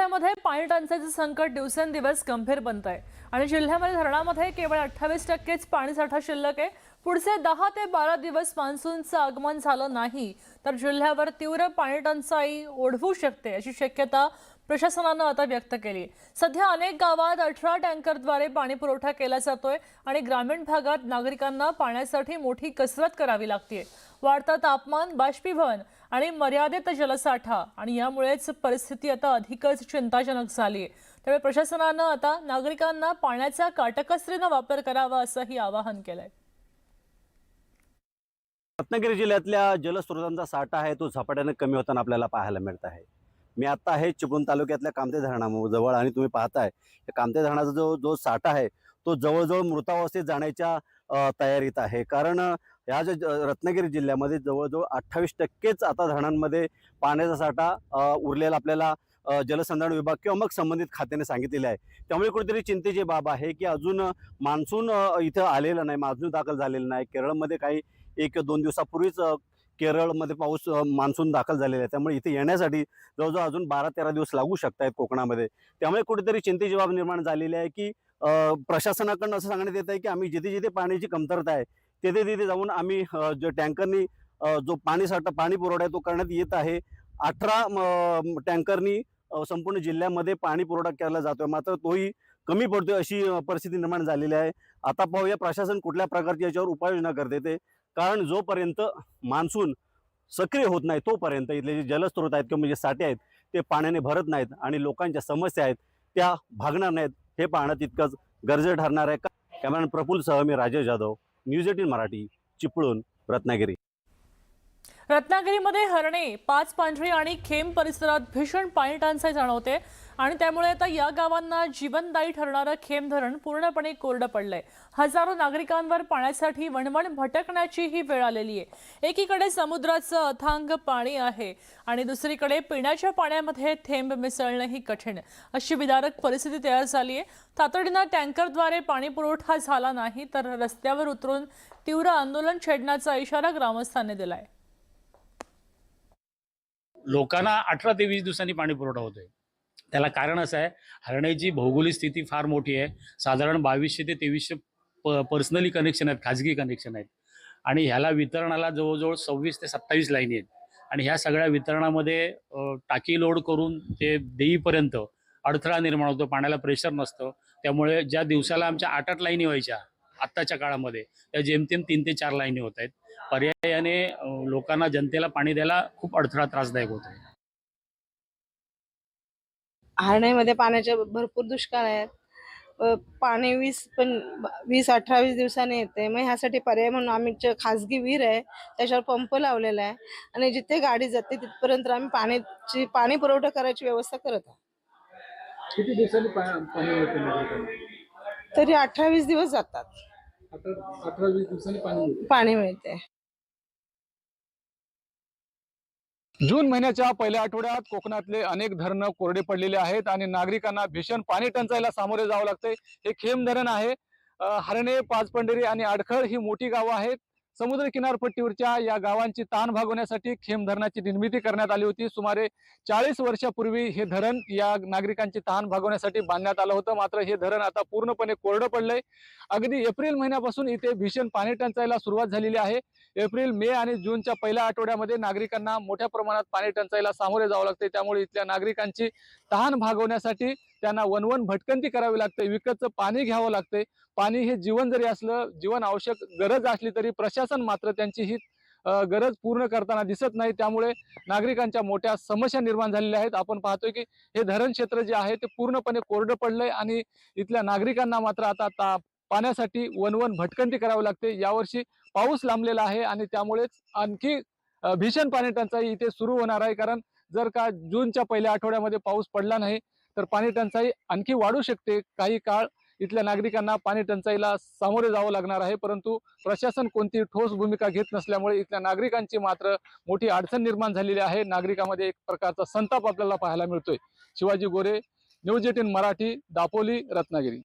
जिल्ह्यामध्ये पाणी टंचाईचे संकट दिवसेंदिवस गंभीर बनत आहे आणि जिल्ह्यामध्ये धरणामध्ये केवळ 28%च पाणीसाठा शिल्लक आहे। पुढचे 10 ते 12 दिवस मान्सूनचं आगमन झालं नाही तर जिल्ह्यावर तीव्र पाणी टंचाई ओढवू शकते अशी शक्यता प्रशासनानं आता व्यक्त केली आहे। सध्या अनेक गावात 18 टँकरद्वारे पाणी पुरवठा केला जातोय आणि ग्रामीण भागात नागरिकांना पाण्यासाठी मोठी कसरत करावी लागते। वाढतं तापमान, बाष्पीभवन आणि मर्यादित जलसाठा आणि यामुळेच परिस्थिती आता अधिकच चिंताजनक झाली आहे। त्यामुळे प्रशासनानं आता नागरिकांना पाण्याचा काटकसरीने वापर करावा असंही आवाहन केलंय। रत्नागिरी जिल्ह्यातल्या जलस्रोतांचा साठा आहे तो झपाट्याने कमी होताना आपल्याला पाहायला मिळत आहे। मी आता आहे चिपळूण तालुक्यातल्या कामते धरणाजवळ आणि तुम्ही पाहताय कामते धरणाचा जो साठा आहे तो जवळजवळ मृतावस्थेत जाण्याच्या तयारीत आहे। कारण या रत्नागिरी जिल्ह्यामध्ये जवळजवळ 28%च आता धरणांमध्ये पाण्याचा साठा उरलेला आपल्याला जलसंधारण विभाग किंवा मग संबंधित खात्याने सांगितलेले आहे। त्यामुळे कुठेतरी चिंतेची बाब आहे की अजून मान्सून इथं आलेलं नाही, मान्सून दाखल झालेलं नाही। केरळमध्ये काही 1-2 दिवसापूर्वीच केरळमध्ये पाऊस मान्सून दाखल झालेला आहे। त्यामुळे इथे येण्यासाठी जवळजवळ अजून 12-13 दिवस लागू शकतात कोकणामध्ये। त्यामुळे कुठेतरी चिंतेची बाब निर्माण झालेली आहे की प्रशासनाकडून असं सांगण्यात येत आहे की आम्ही जिथे जिथे पाण्याची कमतरता आहे तिथे तिथे जाऊन आम्ही जो टँकरनी जो पाणी पुरवठा आहे तो करण्यात येत आहे। 18 टँकरनी संपूर्ण जिल्ह्यामध्ये पाणी पुरवठा केला जातोय, मात्र तोही कमी पडतोय अशी परिस्थिती निर्माण झालेली आहे। आता पाहूया प्रशासन कुठल्या प्रकारची याच्यावर उपाययोजना करते ते, कारण जोपर्यंत मान्सून सक्रिय होत नाही तोपर्यंत इथले जे जलस्रोत आहेत किंवा म्हणजे साठे आहेत ते पाण्याने भरत नाहीत आणि लोकांच्या समस्या आहेत त्या भागणार नाहीत हे पाहणं तितकंच गरजेचं ठरणार आहे। कॅमेरामॅन प्रफुल्ल सह मी राजेश जाधव, न्यूज 18 मराठी, चिपळूण, रत्नागिरी। रत्नागिरीमध्ये हरणे, पाचपांढरी आणि खेम परिसरात भीषण पाणी टंचाई जाणवते आणि त्यामुळे आता या गावांना जीवनदायी ठरणारं खेम धरण पूर्णपणे कोरडं पडलंय। हजारो नागरिकांवर पाण्यासाठी वणवण भटकण्याची ही वेळ आलेली आहे। एकीकडे समुद्राचं अथांग पाणी आहे आणि दुसरीकडे पिण्याच्या पाण्यामध्ये थेंब मिसळणंही कठीण अशी विदारक परिस्थिती तयार झाली आहे। तातडीनं टँकरद्वारे पाणी पुरवठा झाला नाही तर रस्त्यावर उतरून तीव्र आंदोलन छेडण्याचा इशारा ग्रामस्थांनी दिलाय। लोकांना 18 ते 20 दिवसांनी पाणी पुरवठा होतोय। त्याला कारण असं आहे, हरण्याची भौगोलिक स्थिती फार मोठी आहे। साधारण 2200 ते 2300 पर्सनली कनेक्शन आहेत, खाजगी कनेक्शन आहेत आणि ह्याला वितरणाला जवळजवळ 26 ते 27 लाईनी आहेत आणि ह्या सगळ्या वितरणामध्ये टाकी लोड करून ते देईपर्यंत अडथळा निर्माण होतो, पाण्याला प्रेशर नसतं। त्यामुळे ज्या दिवसाला आमच्या 8-8 लाईनी व्हायच्या आत्ताच्या काळामध्ये त्या जेमतेम 3 ते 4 लाईनी होत आहेत। पर्यायाने लोकांना, जनतेला पाणी द्यायला खूप अडथळा, त्रासदायक होत आहे। हरण्यामध्ये पाण्याचे भरपूर दुष्काळ आहेत। पाणी 20-18 दिवसांनी येते। मग ह्यासाठी पर्याय म्हणून आम्ही खाजगी विहीर आहे त्याच्यावर पंप लावलेला आहे आणि जिथे गाडी जाते तिथपर्यंत आम्ही पाणी पुरवठा करायची व्यवस्था करत आहोत। किती दिवसांनी पाणी मिळते? तरी 18-20 दिवस जातात। 18-20 दिवसांनी पाणी मिळते। जून महिन्याच्या पहिल्या आठवड्यात कोकणातले अनेक धरणं कोरडे पडलेले आहेत आणि नागरिकांना भीषण पाणी टंचाईला सामोरे जावं लागतंय। हे खेम धरण आहे। हरणे, पाचपंढरी आणि अडखळ ही मोठी गावं आहेत। समुद्र किनारपट्टीवरच्या या गावांची ताण भागवण्यासाठी खेम धरणाची निर्मिती करण्यात आली होती। सुमारे 40 वर्षापूर्वी हे धरण या नागरिकांची ताण भागवण्यासाठी बांधण्यात आलं होतं, मात्र हे धरण आता पूर्णपणे कोरडं पडलंय। अगदी एप्रिल महिन्यापासून इथे भीषण पाणी टंचाईला सुरुवात झालेली आहे। एप्रिल, मे आणि जूनच्या पहिल्या आठवड्यामध्ये नागरिकांना मोठ्या प्रमाणात पाणी टंचाईला सामोरे जावं लागते। त्यामुळे इथल्या नागरिकांची तहान भागवण्यासाठी त्यांना वणवण भटकंती करावी लागते, विकतचं पाणी घ्यावं लागते। पाणी हे जीवन जरी असलं, जीवन आवश्यक गरज असली तरी प्रशासन मात्र त्यांची ही गरज पूर्ण करताना दिसत नाही। त्यामुळे नागरिकांच्या मोठ्या समस्या निर्माण झालेल्या आहेत। आपण पाहतोय की हे धरण क्षेत्र जे आहे ते पूर्णपणे कोरडं पडलंय आणि इथल्या नागरिकांना मात्र आता पाण्यासाठी वणवण भटकंती करावी लागते। यावर्षी पाऊस लांबलेला आहे आणि त्यामुळेच आणखी भीषण पाणी टंचाई इथे सुरू होणार आहे। कारण जर का जूनच्या पहिल्या आठवड्यामध्ये पाऊस पडला नाही तर पाणी टंचाई आणखी वाढू शकते। काही काळ इथल्या नागरिकांना पाणी टंचाईला सामोरे जावं लागणार आहे, परंतु प्रशासन कोणती ठोस भूमिका घेत नसल्यामुळे इथल्या नागरिकांची मात्र मोठी अडचण निर्माण झालेली आहे। नागरिकांमध्ये एक प्रकारचा संताप आपल्याला पाहायला मिळतोय। शिवाजी गोरे, न्यूज 18 मराठी, दापोली, रत्नागिरी।